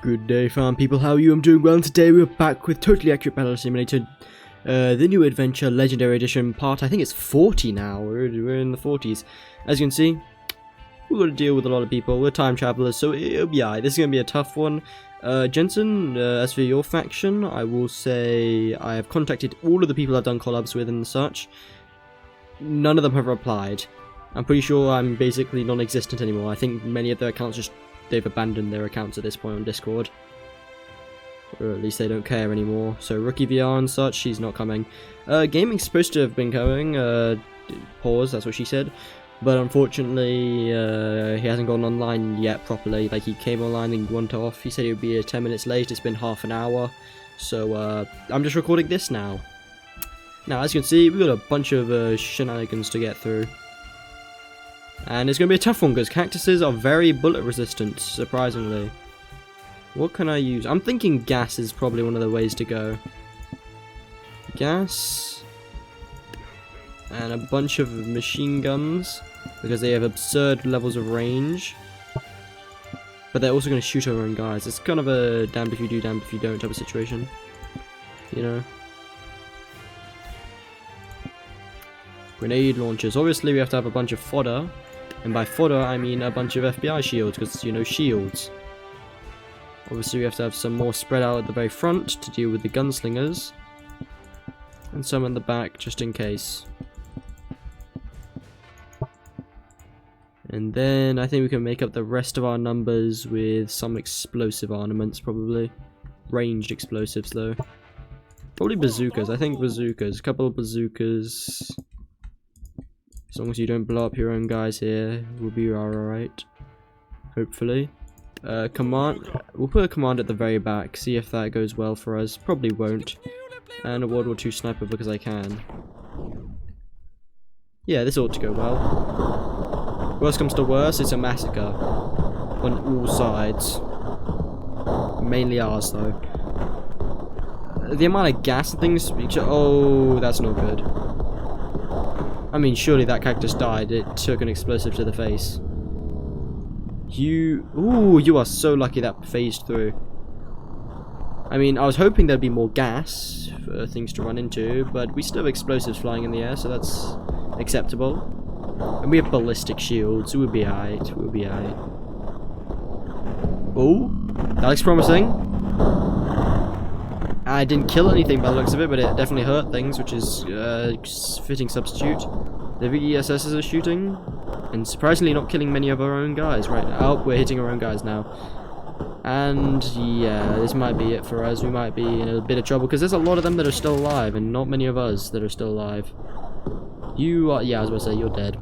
Good day, farm people. How are you? I'm doing well. And today we're back with Totally Accurate Battle Simulator, the new adventure, Legendary Edition part. I think it's 40 now. We're in the 40s. As you can see, we've got to deal with a lot of people. We're time travelers, so it'll be alright. This is gonna be a tough one. Jensen, as for your faction, I will say I have contacted all of the people I've done collabs with and such. None of them have replied. I'm pretty sure I'm basically non-existent anymore. I think many of their accounts they've abandoned their accounts at this point on Discord. Or at least they don't care anymore. So Rookie VR and such, she's not coming. Gaming's supposed to have been coming. Pause, that's what she said. But unfortunately, he hasn't gone online yet properly. Like, he came online and went off. He said he would be 10 minutes late. It's been half an hour. So I'm just recording this now. Now, as you can see, we've got a bunch of shenanigans to get through. And it's going to be a tough one because cactuses are very bullet resistant, surprisingly. What can I use? I'm thinking gas is probably one of the ways to go. Gas. And a bunch of machine guns, because they have absurd levels of range. But they're also going to shoot our own guys. It's kind of a damned if you do, damned if you don't type of situation. You know? Grenade launchers. Obviously we have to have a bunch of fodder. And by fodder, I mean a bunch of FBI shields, because, you know, shields. Obviously, we have to have some more spread out at the very front to deal with the gunslingers. And some in the back, just in case. And then, I think we can make up the rest of our numbers with some explosive armaments, probably. Ranged explosives, though. Probably bazookas. I think bazookas. A couple of bazookas. As long as you don't blow up your own guys here, we'll be alright. Hopefully. Command. We'll put a command at the very back, see if that goes well for us. Probably won't. And a World War II sniper because I can. Yeah, this ought to go well. Worst comes to worst, it's a massacre. On all sides. Mainly ours, though. The amount of gas and things... Oh, that's not good. I mean, surely that cactus died. It took an explosive to the face. Ooh, you are so lucky that phased through. I mean, I was hoping there'd be more gas for things to run into, but we still have explosives flying in the air, so that's acceptable. And we have ballistic shields, we'll be alright, we'll be alright. Oh, that looks promising. I didn't kill anything by the looks of it, but it definitely hurt things, which is fitting substitute. The VESSs are shooting, and surprisingly not killing many of our own guys right now. Oh, we're hitting our own guys now. And yeah, this might be it for us. We might be in a bit of trouble, because there's a lot of them that are still alive, and not many of us that are still alive. You are, yeah, I was about to say, you're dead.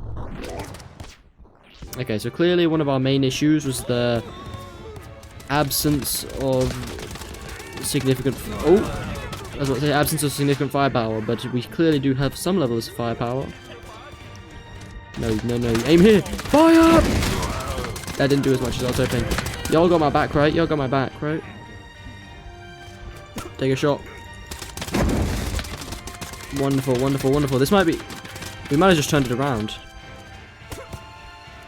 Okay, so clearly one of our main issues was the absence of significant absence of significant firepower, but we clearly do have some levels of firepower. No, aim here! Fire! That didn't do as much as I was hoping. Y'all got my back, right? Y'all got my back, right? Take a shot. Wonderful, wonderful, wonderful. This might be... We might have just turned it around.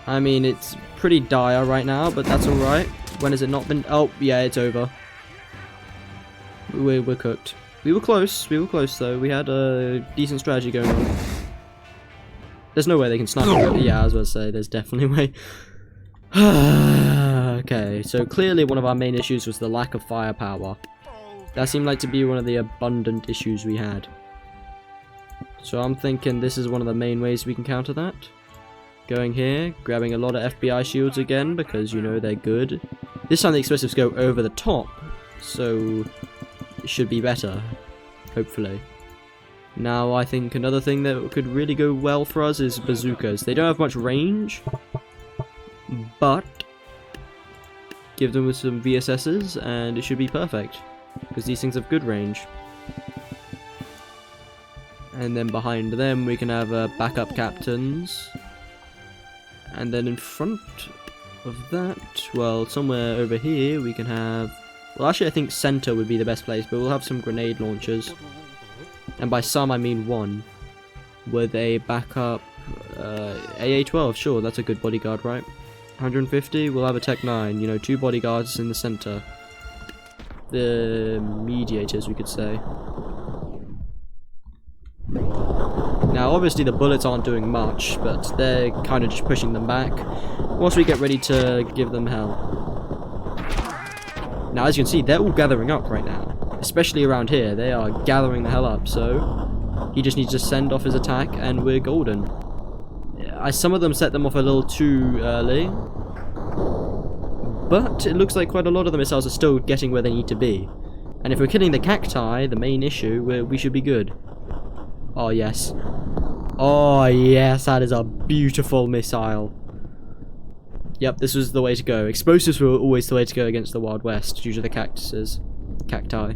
I mean, it's pretty dire right now, but that's alright. When has it not been... Oh, yeah, it's over. We're cooked. We were close though. We had a decent strategy going on. There's no way they can snipe me. Yeah, I was about to say, there's definitely a way. Okay, so clearly one of our main issues was the lack of firepower. That seemed like to be one of the abundant issues we had. So I'm thinking this is one of the main ways we can counter that. Going here, grabbing a lot of FBI shields again, because, you know, they're good. This time the explosives go over the top, so... it should be better, hopefully. Now, I think another thing that could really go well for us is bazookas. They don't have much range, but give them with some VSSs and it should be perfect, because these things have good range. And then behind them we can have backup captains. And then in front of that, well, somewhere over here we can have... Well, actually, I think center would be the best place, but we'll have some grenade launchers. And by some, I mean one. With a backup AA-12, sure, that's a good bodyguard, right? 150, we'll have a Tech 9, you know, 2 bodyguards in the center. the mediators, we could say. Now, obviously the bullets aren't doing much, but they're kind of just pushing them back once we get ready to give them hell. Now, as you can see, they're all gathering up right now, especially around here. They are gathering the hell up, so he just needs to send off his attack, and we're golden. Some of them set them off a little too early, but it looks like quite a lot of the missiles are still getting where they need to be. And if we're killing the cacti, the main issue, we should be good. Oh, yes. Oh, yes, that is a beautiful missile. Yep, this was the way to go. Explosives were always the way to go against the Wild West due to the cacti.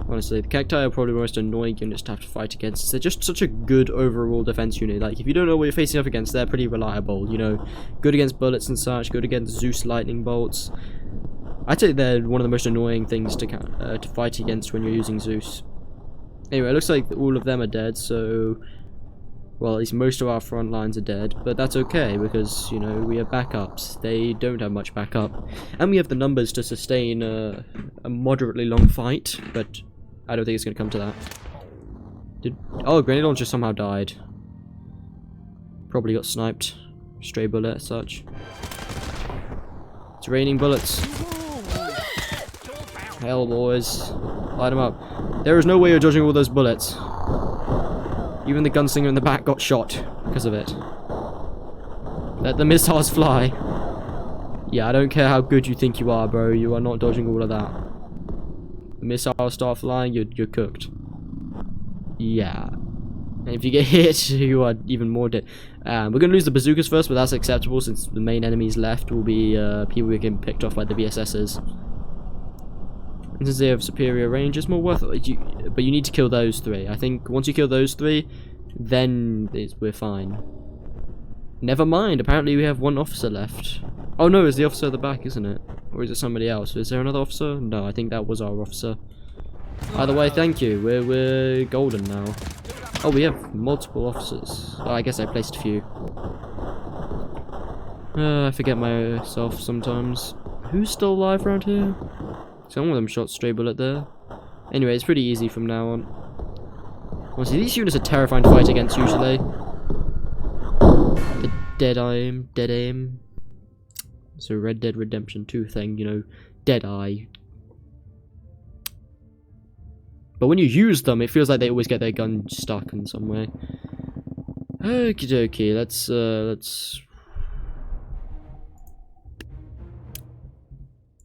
Honestly, the cacti are probably the most annoying units to have to fight against. They're just such a good overall defense unit. Like, if you don't know what you're facing up against, they're pretty reliable, you know. Good against bullets and such, good against Zeus lightning bolts. I'd say they're one of the most annoying things to fight against when you're using Zeus. Anyway, it looks like all of them are dead, so... Well, at least most of our front lines are dead, but that's okay, because, you know, we have backups. They don't have much backup. And we have the numbers to sustain a moderately long fight, but I don't think it's going to come to that. Oh, grenade launcher somehow died. Probably got sniped. Stray bullet, such. It's raining bullets. Hell, boys. Light them up. There is no way you're dodging all those bullets. Even the gunslinger in the back got shot because of it. Let the missiles fly. Yeah, I don't care how good you think you are, bro. You are not dodging all of that. The missiles start flying, you're cooked. Yeah. And if you get hit, you are even more dead. We're going to lose the bazookas first, but that's acceptable since the main enemies left will be people who get picked off by the VSSs. And since they have superior range, it's more worth it. But you need to kill those three. I think once you kill those three, then we're fine. Never mind, apparently we have one officer left. Oh no, it's the officer at the back, isn't it? Or is it somebody else? Is there another officer? No, I think that was our officer. Either way, thank you. We're golden now. Oh, we have multiple officers. Oh, I guess I placed a few. I forget myself sometimes. Who's still alive around here? Some of them shot stray bullet there. Anyway, it's pretty easy from now on. Honestly, these units are terrifying to fight against usually. The dead aim. It's a Red Dead Redemption 2 thing, you know, dead eye. But when you use them, it feels like they always get their gun stuck in some way. Okie dokie, let's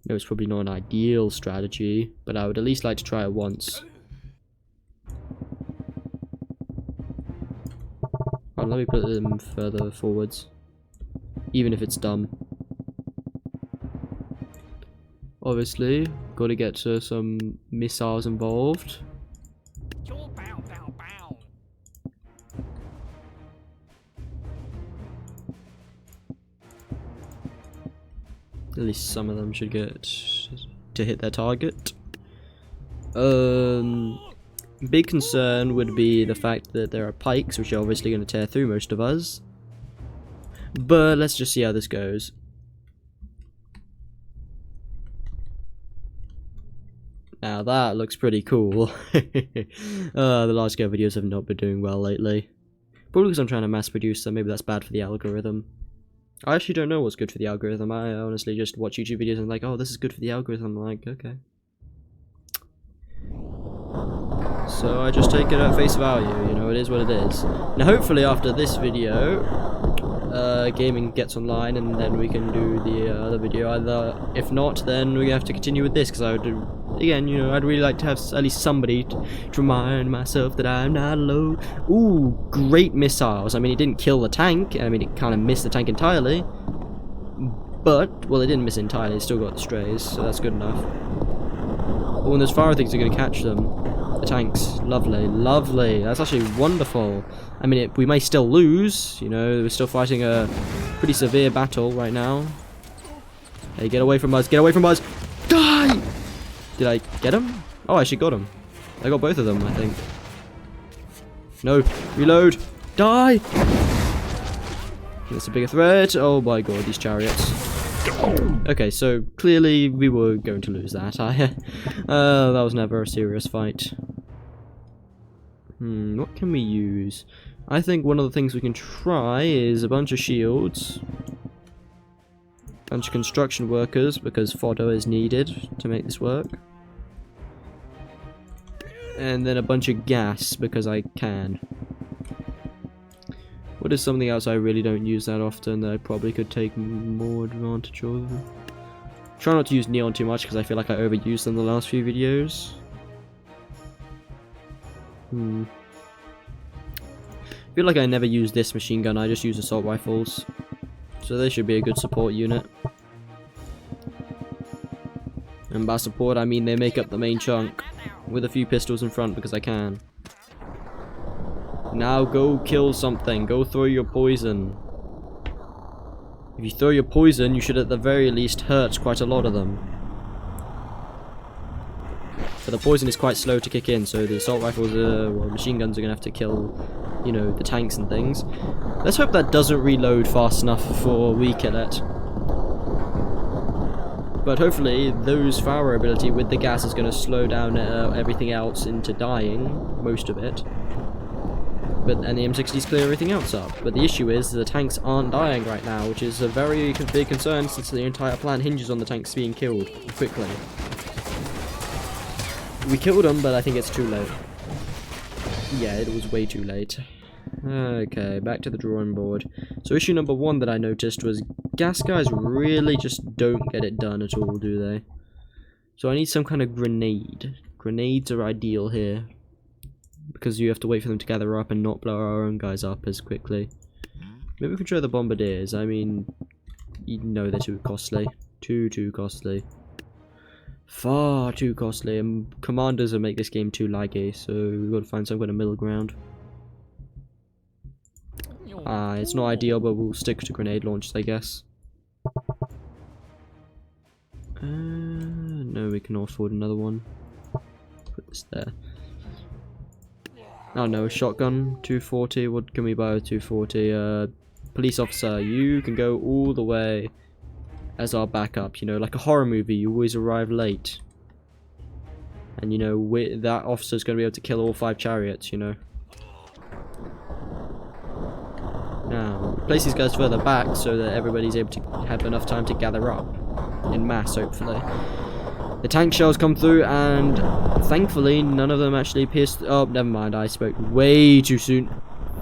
no, it's probably not an ideal strategy, but I would at least like to try it once. Oh, let me put them further forwards. Even if it's dumb. Obviously, got to get some missiles involved. At least some of them should get to hit their target. Big concern would be the fact that there are pikes, which are obviously going to tear through most of us. But let's just see how this goes. Now that looks pretty cool. The large scale videos have not been doing well lately. Probably because I'm trying to mass produce them, maybe that's bad for the algorithm. I actually don't know what's good for the algorithm. I honestly just watch YouTube videos and I'm like, oh, this is good for the algorithm. I'm like, okay. So I just take it at face value, you know, it is what it is. Now hopefully after this video, gaming gets online and then we can do the other video. Either, if not, then we have to continue with this because I would do, again, you know, I'd really like to have at least somebody to remind myself that I'm not alone. Ooh, great missiles. I mean, it didn't kill the tank. I mean, it kind of missed the tank entirely. But, well, it didn't miss entirely. It still got the strays, so that's good enough. Oh, and those fire things are going to catch them. The tanks. Lovely, lovely. That's actually wonderful. I mean, we may still lose. You know, we're still fighting a pretty severe battle right now. Hey, get away from us. Get away from us. Die! Did I get him? Oh, I actually got him. I got both of them, I think. No. Reload. Die! That's a bigger threat. Oh my god, these chariots. Okay, so clearly we were going to lose that. That was never a serious fight. What can we use? I think one of the things we can try is a bunch of shields. A bunch of construction workers, because fodder is needed to make this work. And then a bunch of gas, because I can. What is something else I really don't use that often that I probably could take more advantage of? Try not to use neon too much, because I feel like I overused them the last few videos. I feel like I never use this machine gun, I just use assault rifles. So they should be a good support unit. And by support I mean they make up the main chunk, with a few pistols in front because I can. Now go kill something, go throw your poison. If you throw your poison, you should at the very least hurt quite a lot of them. But the poison is quite slow to kick in, so the assault rifles, well, machine guns are going to have to kill, you know, the tanks and things. Let's hope that doesn't reload fast enough before we kill it. But hopefully, those fire ability with the gas is going to slow down everything else into dying, most of it. And the M60s clear everything else up. But the issue is the tanks aren't dying right now, which is a very big concern since the entire plan hinges on the tanks being killed quickly. We killed them, but I think it's too late. Yeah, it was way too late. Okay, back to the drawing board. So issue number 1 that I noticed was gas guys really just don't get it done at all, do they? So I need some kind of grenade. Grenades are ideal here, because you have to wait for them to gather up and not blow our own guys up as quickly. Maybe we can try the bombardiers. I mean, you know they're too costly. Too costly. Far too costly, and commanders will make this game too laggy, so we've got to find some kind of middle ground. It's not ideal, but we'll stick to grenade launchers, I guess. No, we can afford another one. Put this there. Oh no, a shotgun, 240, what can we buy with 240? Police officer, you can go all the way as our backup, you know, like a horror movie, you always arrive late. And you know, that officer's going to be able to kill all 5 chariots, you know. Now, place these guys further back so that everybody's able to have enough time to gather up. In mass, hopefully. The tank shells come through, and thankfully none of them actually pierced. Oh, never mind, I spoke way too soon.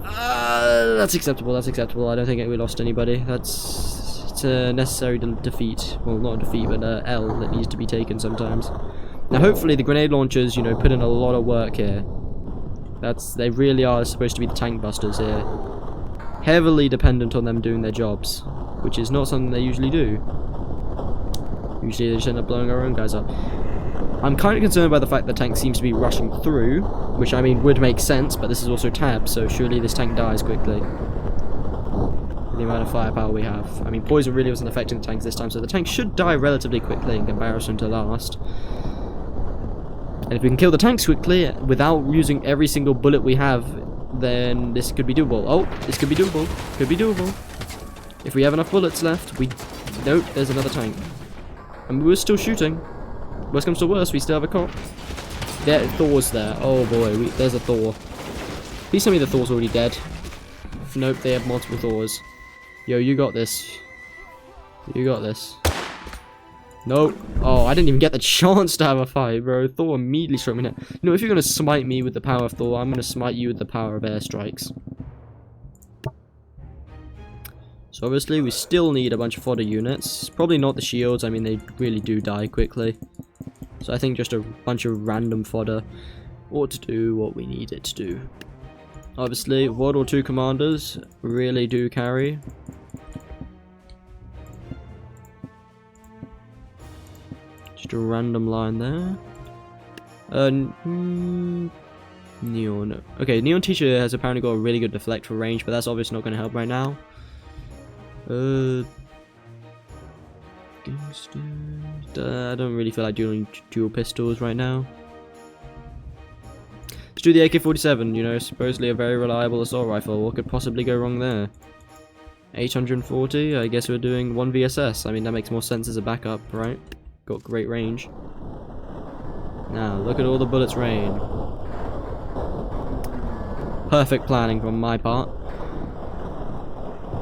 That's acceptable, that's acceptable. I don't think we lost anybody. It's a necessary defeat. Well, not a defeat, but an L that needs to be taken sometimes. Now, hopefully the grenade launchers, you know, put in a lot of work here. They really are supposed to be the tank busters here. Heavily dependent on them doing their jobs, which is not something they usually do. Usually they just end up blowing our own guys up. I'm kind of concerned by the fact the tank seems to be rushing through, which I mean would make sense, but this is also tab, so surely this tank dies quickly. With the amount of firepower we have. I mean, poison really wasn't affecting the tanks this time, so the tank should die relatively quickly in comparison to last. And if we can kill the tanks quickly without using every single bullet we have, then this could be doable. Oh, this could be doable. Could be doable. If we have enough bullets left, nope, there's another tank. And we're still shooting. Worst comes to worst, we still have a cop. There, Thor's there. Oh boy, there's a Thor. Please tell me the Thor's already dead. Nope, they have multiple Thors. Yo, you got this. You got this. Nope. Oh, I didn't even get the chance to have a fight, bro. Thor immediately struck me down. You know, if you're gonna smite me with the power of Thor, I'm gonna smite you with the power of airstrikes. So obviously we still need a bunch of fodder units. Probably not the shields, I mean they really do die quickly. So I think just a bunch of random fodder ought to do what we need it to do. Obviously, World War II commanders really do carry. Just a random line there. Neon. Okay, Neon Teacher has apparently got a really good deflect for range, but that's obviously not going to help right now. I don't really feel like doing dual pistols right now. Let's do the AK-47, you know, supposedly a very reliable assault rifle. What could possibly go wrong there? 840, I guess we're doing 1 VSS. I mean, that makes more sense as a backup, right? Got great range. Now, look at all the bullets rain. Perfect planning from my part.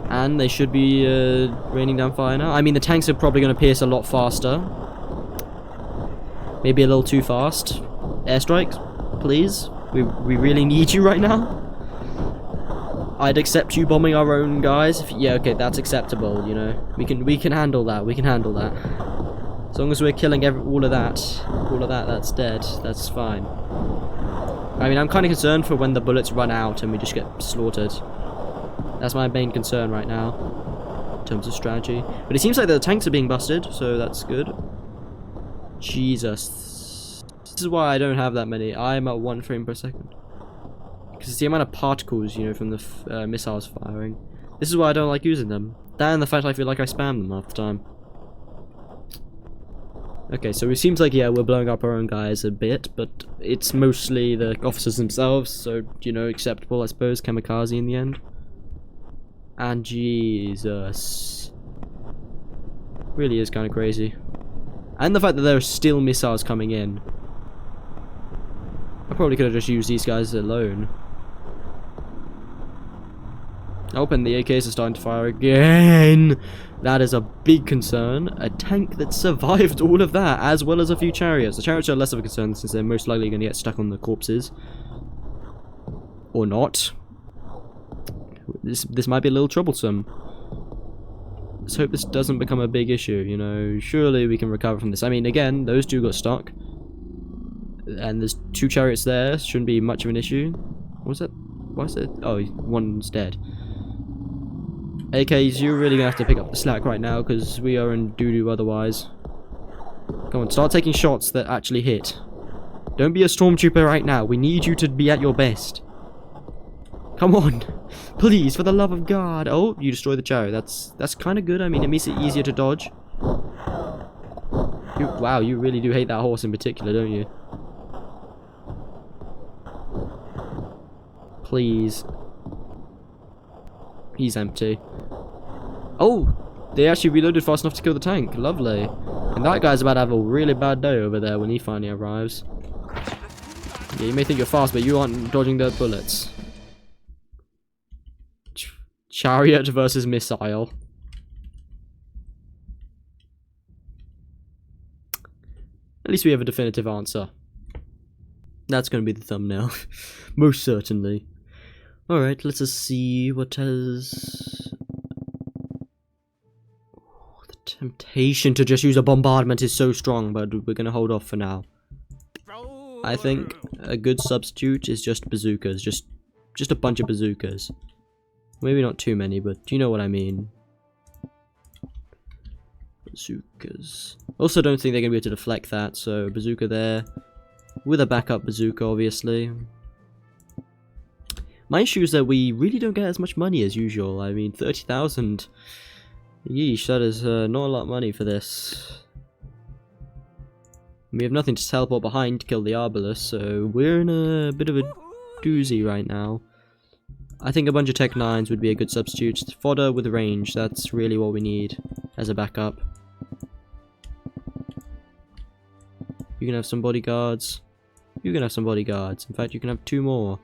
And they should be raining down fire now. I mean, the tanks are probably going to pierce a lot faster. Maybe a little too fast. Airstrikes, please. We really need you right now. I'd accept you bombing our own guys. Yeah, okay, that's acceptable. You know, we can handle that. We can handle that. As long as we're killing all of that that's dead. That's fine. I mean, I'm kind of concerned for when the bullets run out and we just get slaughtered. That's my main concern right now, in terms of strategy. But it seems like the tanks are being busted, so that's good. Jesus. This is why I don't have that many. I'm at 1 frame per second. Because it's the amount of particles, you know, from the missiles firing. This is why I don't like using them. That and the fact I feel like I spam them half the time. Okay, so it seems like, yeah, we're blowing up our own guys a bit, but it's mostly the officers themselves, so, you know, acceptable, I suppose, kamikaze in the end. And Jesus. Really is kind of crazy. And the fact that there are still missiles coming in. I probably could have just used these guys alone. Oh, and the AKs are starting to fire again. That is a big concern. A tank that survived all of that, as well as a few chariots. The chariots are less of a concern since they're most likely going to get stuck on the corpses. Or not. This might be a little troublesome. Let's hope this doesn't become a big issue, you know. Surely we can recover from this. I mean, again, those two got stuck. And there's 2 chariots there. Shouldn't be much of an issue. What was that? Why is it? Oh, one's dead. AKs, you're really gonna have to pick up the slack right now because we are in doo-doo otherwise. Come on, start taking shots that actually hit. Don't be a stormtrooper right now. We need you to be at your best. Come on. Please, for the love of God. Oh, you destroy the chariot. That's kind of good. I mean, it makes it easier to dodge. Wow, you really do hate that horse in particular, don't you? Please. He's empty. Oh! They actually reloaded fast enough to kill the tank. Lovely. And that guy's about to have a really bad day over there when he finally arrives. Yeah, you may think you're fast, but you aren't dodging the bullets. Chariot versus missile. At least we have a definitive answer. That's going to be the thumbnail. Most certainly. Alright, let's just see what has... Oh, the temptation to just use a bombardment is so strong, but we're going to hold off for now. I think a good substitute is just bazookas. Just a bunch of bazookas. Maybe not too many, but you know what I mean. Bazookas. Also don't think they're going to be able to deflect that, so bazooka there. With a backup bazooka, obviously. My issue is that we really don't get as much money as usual. I mean, 30,000. Yeesh, that is not a lot of money for this. We have nothing to teleport behind to kill the Arbalest, so we're in a bit of a doozy right now. I think a bunch of Tech 9s would be a good substitute. Fodder with range, that's really what we need as a backup. You can have some bodyguards. You can have some bodyguards. In fact, you can have 2 more.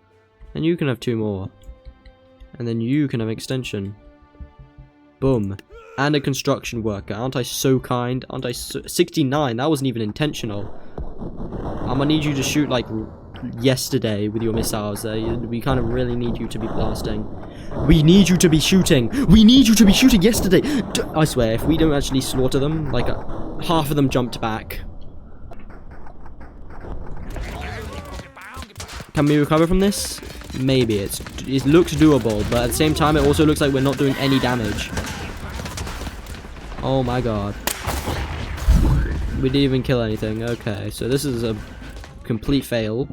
And you can have 2 more. And then you can have extension. Boom. And a construction worker. Aren't I so kind? Aren't I so... 69, that wasn't even intentional. I'm gonna need you to shoot like yesterday with your missiles. We kind of really need you to be blasting. We need you to be shooting. We need you to be shooting yesterday. I swear, if we don't actually slaughter them, like half of them jumped back. Can we recover from this? Maybe. It looks doable, but at the same time it also looks like we're not doing any damage. Oh my god. We didn't even kill anything. Okay, so this is a complete fail.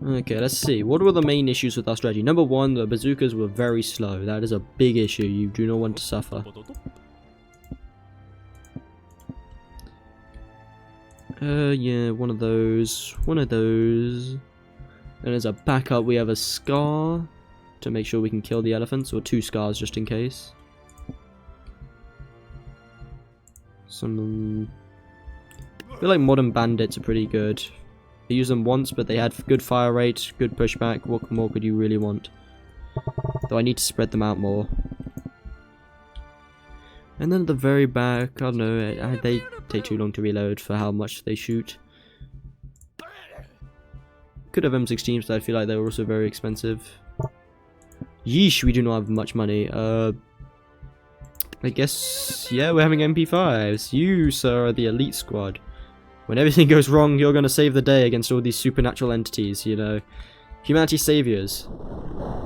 Okay, let's see. What were the main issues with our strategy? Number 1, the bazookas were very slow. That is a big issue. You do not want to suffer. Yeah, one of those. One of those. And as a backup, we have a Scar. to make sure we can kill the elephants, or 2 scars just in case. I feel like modern bandits are pretty good. I used them once, but they had good fire rate, good pushback. What more could you really want? Though I need to spread them out more. And then at the very back, I don't know, they take too long to reload for how much they shoot. Could have M16s, but I feel like they're also very expensive. Yeesh, we do not have much money. I guess, yeah, we're having MP5s. You, sir, are the elite squad. When everything goes wrong, you're going to save the day against all these supernatural entities, you know. Humanity's saviors.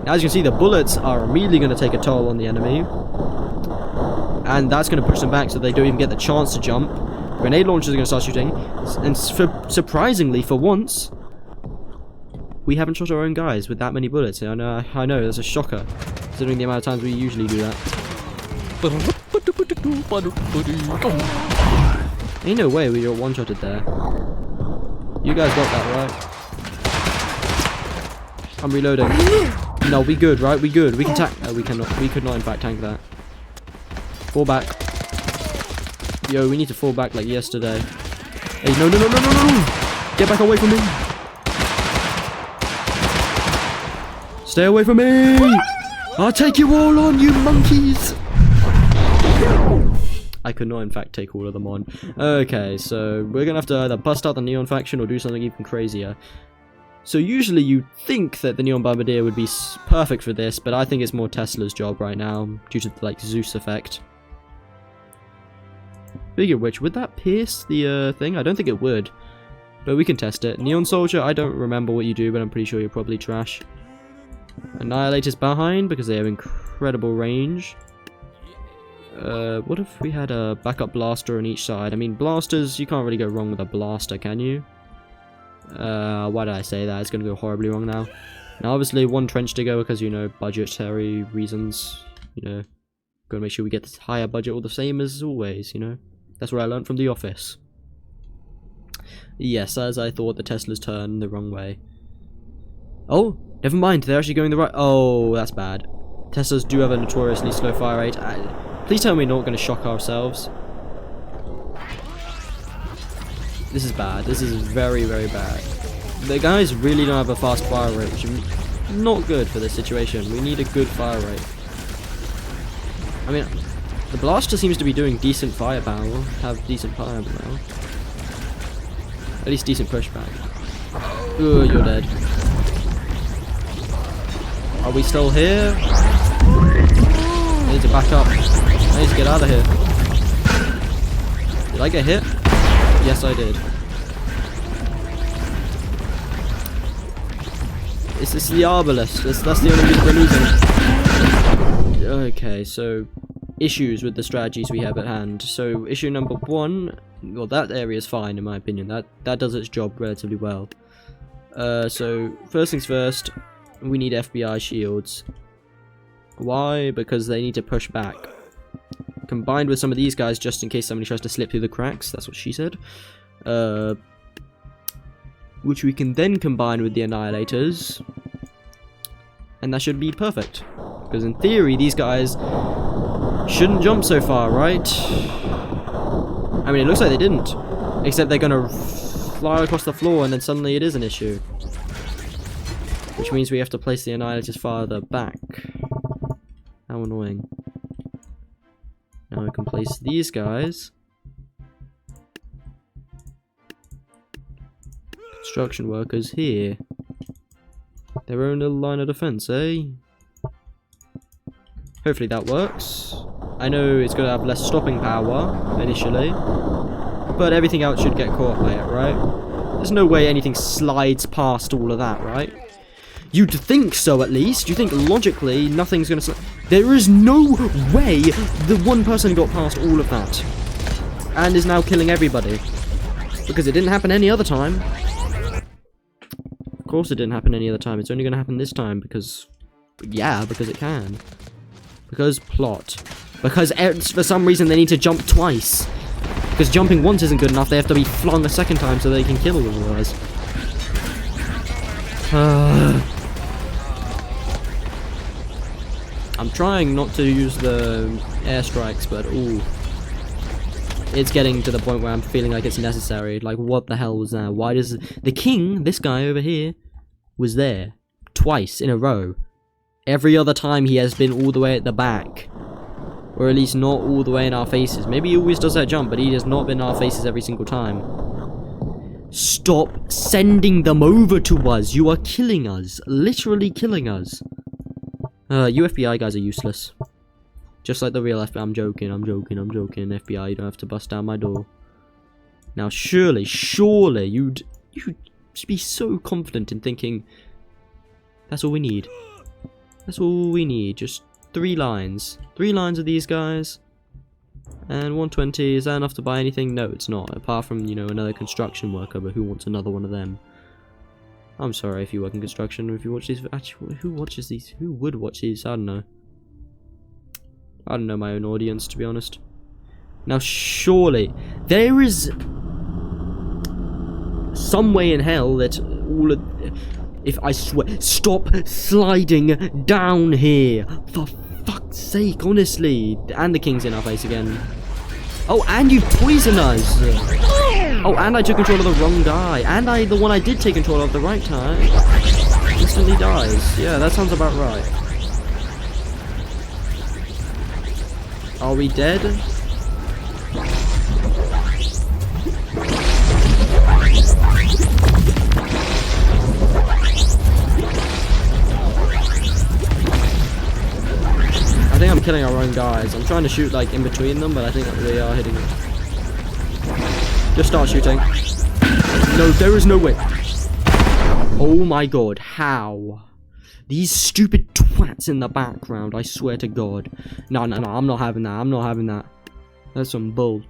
Now, as you can see, the bullets are immediately going to take a toll on the enemy. And that's going to push them back so they don't even get the chance to jump. Grenade launchers are going to start shooting. And surprisingly, for once, we haven't shot our own guys with that many bullets. I know, that's a shocker, considering the amount of times we usually do that. Ain't no way we got one-shotted there. You guys got that, right? I'm reloading. No, we good, right? We good. We can tank. We cannot. We could not, in fact, tank that. Fall back. Yo, we need to fall back like yesterday. Hey, no! Get back away from me! Stay away from me! I'll take you all on, you monkeys! I could not, in fact, take all of them on. Okay, so we're gonna have to either bust out the Neon faction or do something even crazier. So usually you'd think that the Neon Bombardier would be perfect for this, but I think it's more Tesla's job right now, due to the, like, Zeus effect. Speaking of which, would that pierce the thing? I don't think it would, but we can test it. Neon Soldier, I don't remember what you do, but I'm pretty sure you're probably trash. Annihilator's behind, because they have incredible range. What if we had a backup blaster on each side? I mean, blasters, you can't really go wrong with a blaster, can you? Why did I say that? It's going to go horribly wrong now. Now, obviously, 1 trench digger because, you know, budgetary reasons. You know, got to make sure we get this higher budget all the same as always, you know. That's what I learned from The Office. Yes, as I thought, the Teslas turned the wrong way. Oh, never mind. They're actually going the right... Oh, that's bad. Teslas do have a notoriously slow fire rate. Please tell me we're not going to shock ourselves. This is bad. This is very, very bad. The guys really don't have a fast fire rate, which is not good for this situation. We need a good fire rate. I mean, the blaster seems to be doing decent firepower. Have decent firepower. At least decent pushback. Oh, you're dead. Are we still here? I need to back up. I need to get out of here. Did I get hit? Yes, I did. It's the Arbalest. That's the only reason we're losing. Okay, so issues with the strategies we have at hand. So issue number 1, well, that area is fine in my opinion. That does its job relatively well. So first things first, we need FBI shields. Why? Because they need to push back. Combined with some of these guys, just in case somebody tries to slip through the cracks. That's what she said. Which we can then combine with the Annihilators. And that should be perfect. Because in theory, these guys shouldn't jump so far, right? I mean, it looks like they didn't. Except they're going to fly across the floor and then suddenly it is an issue. Which means we have to place the Annihilators farther back. How annoying. Now we can place these guys. Construction workers here. Their own little line of defense, eh? Hopefully that works. I know it's going to have less stopping power initially, but everything else should get caught by it, right? There's no way anything slides past all of that, right? You'd think so, at least. You think logically nothing's going to... There is no way the one person got past all of that. And is now killing everybody. Because it didn't happen any other time. Of course it didn't happen any other time. It's only going to happen this time because... Yeah, because it can. Because plot. Because for some reason they need to jump twice. Because jumping once isn't good enough. They have to be flung a second time so they can kill all of us. I'm trying not to use the airstrikes, but ooh. It's getting to the point where I'm feeling like it's necessary. Like, what the hell was that? Why does... The king, this guy over here, was there. Twice in a row. Every other time he has been all the way at the back. Or at least not all the way in our faces. Maybe he always does that jump, but he has not been in our faces every single time. Stop sending them over to us. You are killing us. Literally killing us. You FBI guys are useless. Just like the real FBI. I'm joking. FBI, you don't have to bust down my door. Now, surely, you'd be so confident in thinking, that's all we need. That's all we need. Just 3 lines. 3 lines of these guys. And 120, is that enough to buy anything? No, it's not. Apart from, you know, another construction worker, but who wants another one of them? I'm sorry if you work in construction, if you watch these. Actually, who watches these? Who would watch these? I don't know. I don't know my own audience, to be honest. Now, surely, there is some way in hell that all of... If I swear... Stop sliding down here! For fuck's sake, honestly. And the king's in our face again. Oh, and you poison us! Oh, and I took control of the wrong guy. And the one I did take control of the right time instantly dies. Yeah, that sounds about right. Are we dead? I think I'm killing our own guys. I'm trying to shoot like in between them, but I think we are hitting them. Just start shooting. No, there is no way. Oh my god, how? These stupid twats in the background, I swear to god. No, I'm not having that. That's some bull.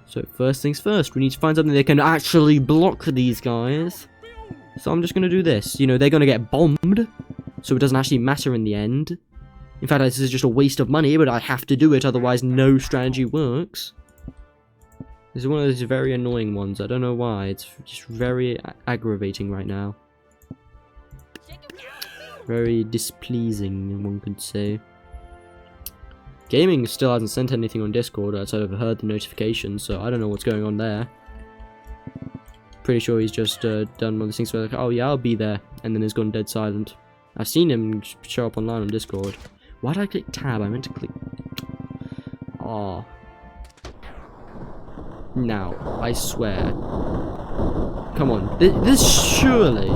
So first things first, we need to find something that can actually block these guys. So I'm just going to do this. You know, they're going to get bombed, so it doesn't actually matter in the end. In fact, this is just a waste of money, but I have to do it, otherwise no strategy works. This is one of those very annoying ones. I don't know why. It's just very aggravating right now. Very displeasing, one could say. Gaming still hasn't sent anything on Discord, as I overheard the notification, so I don't know what's going on there. Pretty sure he's just done one of those things where like, oh yeah, I'll be there, and then he's gone dead silent. I've seen him show up online on Discord. Why did I click tab? I meant to click... Oh. Now, I swear. Come on, this surely...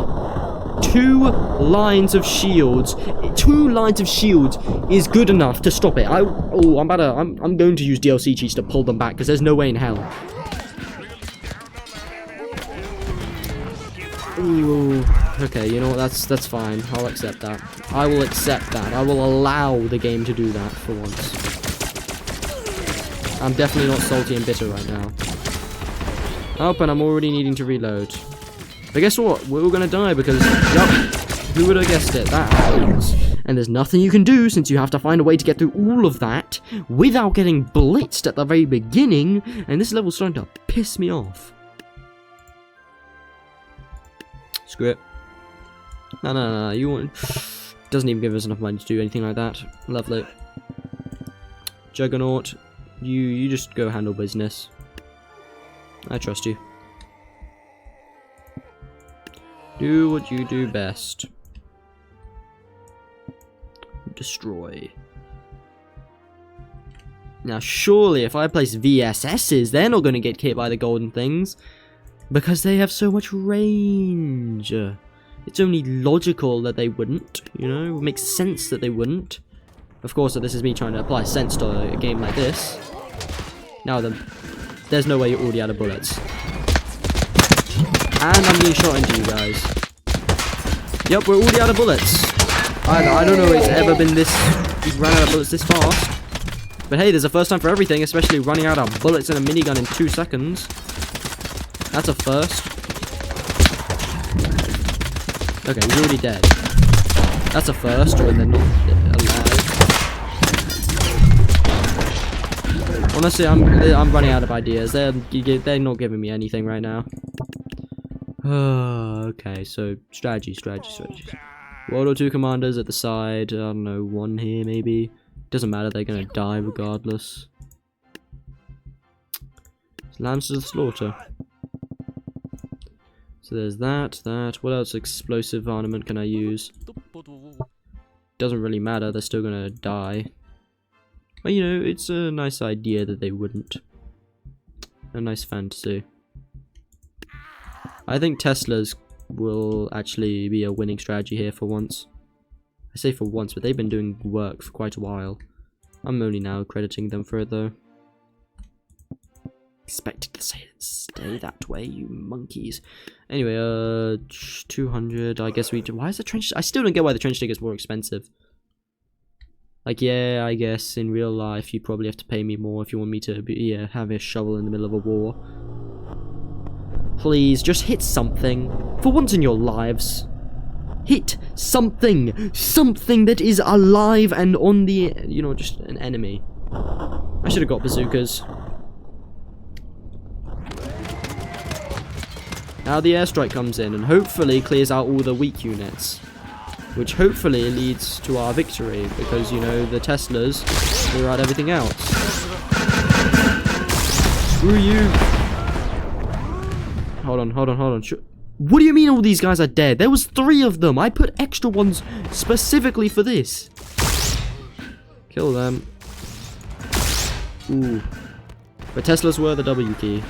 2 lines of shields. 2 lines of shields is good enough to stop it. I'm going to use DLC cheats to pull them back because there's no way in hell. Ooh, okay, you know what? That's fine. I'll accept that. I will accept that. I will allow the game to do that for once. I'm definitely not salty and bitter right now. Oh, and I'm already needing to reload. But guess what? We're all gonna die because, yup, who would have guessed it? That happens. And there's nothing you can do since you have to find a way to get through all of that without getting blitzed at the very beginning. And this level's starting to piss me off. Screw it. No, you want... Doesn't even give us enough money to do anything like that. Lovely. Juggernaut, you just go handle business. I trust you. Do what you do best. Destroy. Now, surely if I place VSSs, they're not going to get hit by the golden things. Because they have so much range. It's only logical that they wouldn't, you know? It makes sense that they wouldn't. Of course, this is me trying to apply sense to a game like this. Now then, there's no way you're already out of bullets. And I'm being shot into you guys. Yep, we're already out of bullets. I don't know if it's ever been this... We've run out of bullets this fast. But hey, there's a first time for everything, especially running out of bullets in a minigun in 2 seconds. That's a first. Okay, he's already dead. That's a first when they're not alive. Honestly, I'm running out of ideas. They're not giving me anything right now. Okay, so strategy. World War II commanders at the side. I don't know, one here maybe. Doesn't matter, they're gonna die regardless. Lambs to the slaughter. So there's that. What else explosive armament can I use? Doesn't really matter, they're still gonna die. But you know, it's a nice idea that they wouldn't. A nice fantasy. I think Teslas will actually be a winning strategy here for once. I say for once, but they've been doing work for quite a while. I'm only now crediting them for it though. Expected to stay that way, you monkeys. Anyway, 200, I guess we do. Why is the trench? I still don't get why the trench digger is more expensive. Like, yeah, I guess in real life you probably have to pay me more if you want me to be, yeah, have a shovel in the middle of a war. Please, just hit something. For once in your lives. Hit something. Something that is alive and on the, you know, just an enemy. I should have got bazookas. Now the airstrike comes in and hopefully clears out all the weak units. Which hopefully leads to our victory, because, you know, the Teslas clear out everything else. Screw you! Hold on. What do you mean all these guys are dead? There was 3 of them! I put extra ones specifically for this! Kill them. Ooh. But Teslas were the W key.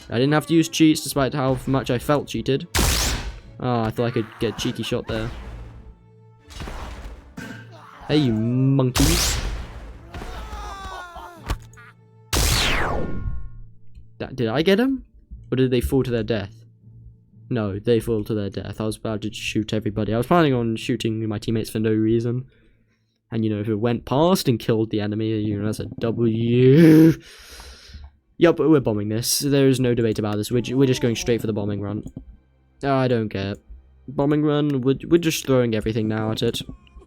I didn't have to use cheats despite how much I felt cheated. Oh, I thought I could get a cheeky shot there. Hey, you monkeys. Did I get him? Or did they fall to their death? No, they fall to their death. I was about to shoot everybody. I was planning on shooting my teammates for no reason. And, you know, if it went past and killed the enemy, you know, that's a W. Yep, we're bombing this. There is no debate about this. We're just going straight for the bombing run. I don't care. Bombing run, we're just throwing everything now at it.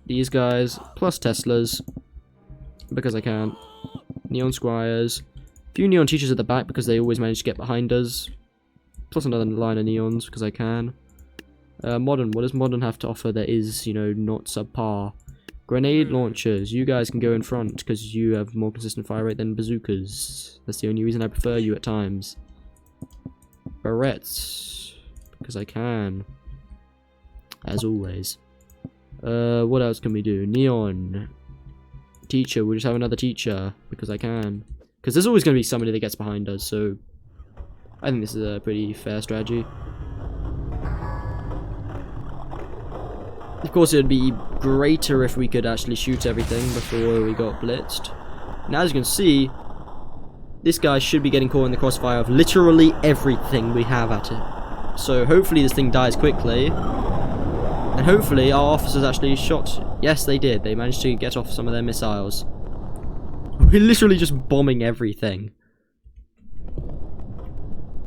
These guys, plus Teslas. Because I can. Neon Squires. A few Neon Teachers at the back because they always manage to get behind us. Plus another line of Neons because I can. Modern, what does Modern have to offer that is, you know, not subpar? Grenade launchers, you guys can go in front because you have more consistent fire rate than bazookas. That's the only reason I prefer you at times. Barrettes, because I can. As always. What else can we do? Neon. Teacher, we'll just have another teacher because I can. Because there's always going to be somebody that gets behind us, so I think this is a pretty fair strategy. Of course, it would be greater if we could actually shoot everything before we got blitzed. Now, as you can see, this guy should be getting caught in the crossfire of literally everything we have at it. So hopefully this thing dies quickly. And hopefully our officers actually shot. Yes, they did. They managed to get off some of their missiles. We're literally just bombing everything.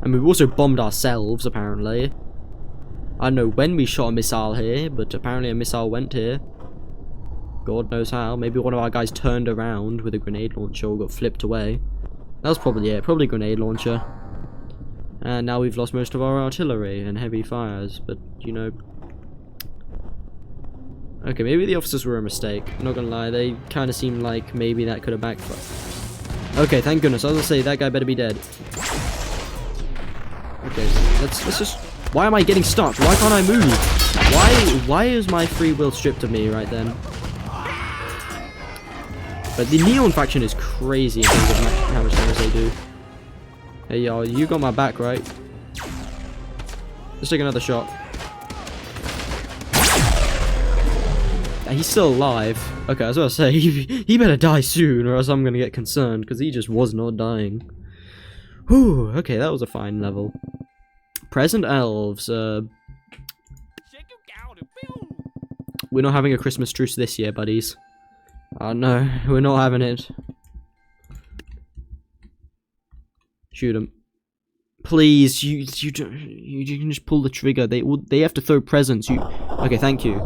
And we've also bombed ourselves, apparently. I don't know when we shot a missile here, but apparently a missile went here. God knows how. Maybe one of our guys turned around with a grenade launcher or got flipped away. That was probably it. Probably grenade launcher. And now we've lost most of our artillery and heavy fires, but, you know. Okay, maybe the officers were a mistake. I'm not gonna lie, they kind of seemed like maybe that could have backfired. Okay, thank goodness. I was gonna say, that guy better be dead. Okay, let's just... Why am I getting stuck? Why can't I move? Why is my free will stripped of me right then? But the Neon faction is crazy in terms of how much damage they do. Hey y'all, you got my back, right? Let's take another shot. He's still alive. Okay, I was about to say, he better die soon or else I'm gonna get concerned because he just was not dying. Whew, okay, that was a fine level. Present elves, we're not having a Christmas truce this year, buddies. Oh no, we're not having it. Shoot him. Please, you can just pull the trigger. They have to throw presents. Okay, thank you.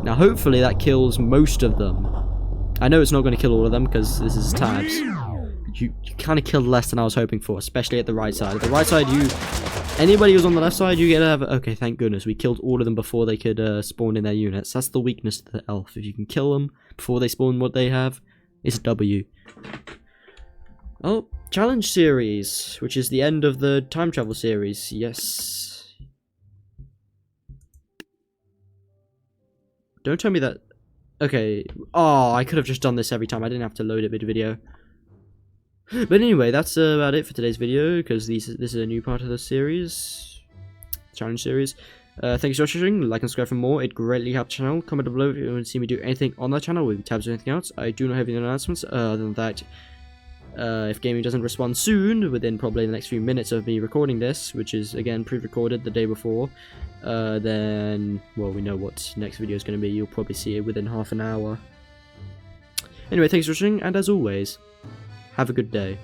Now hopefully that kills most of them. I know it's not going to kill all of them because this is tabs. You kind of killed less than I was hoping for, especially at the right side. At the right side, you Anybody who's on the left side, you get to have... Okay, thank goodness. We killed all of them before they could spawn in their units. That's the weakness to the elf. If you can kill them before they spawn what they have, it's a W. Oh, challenge series, which is the end of the time travel series. Yes. Don't tell me that... Okay. Oh, I could have just done this every time. I didn't have to load it with video. But anyway, that's about it for today's video, because this is a new part of the series. Challenge series. Thank you so much for watching. Like and subscribe for more. It greatly helps the channel. Comment down below if you want to see me do anything on that channel with tabs or anything else. I do not have any announcements. Other than that, if gaming doesn't respond soon, within probably the next few minutes of me recording this, which is again pre-recorded the day before, then, well, we know what next video is going to be. You'll probably see it within half an hour. Anyway, thanks for watching, and as always, have a good day.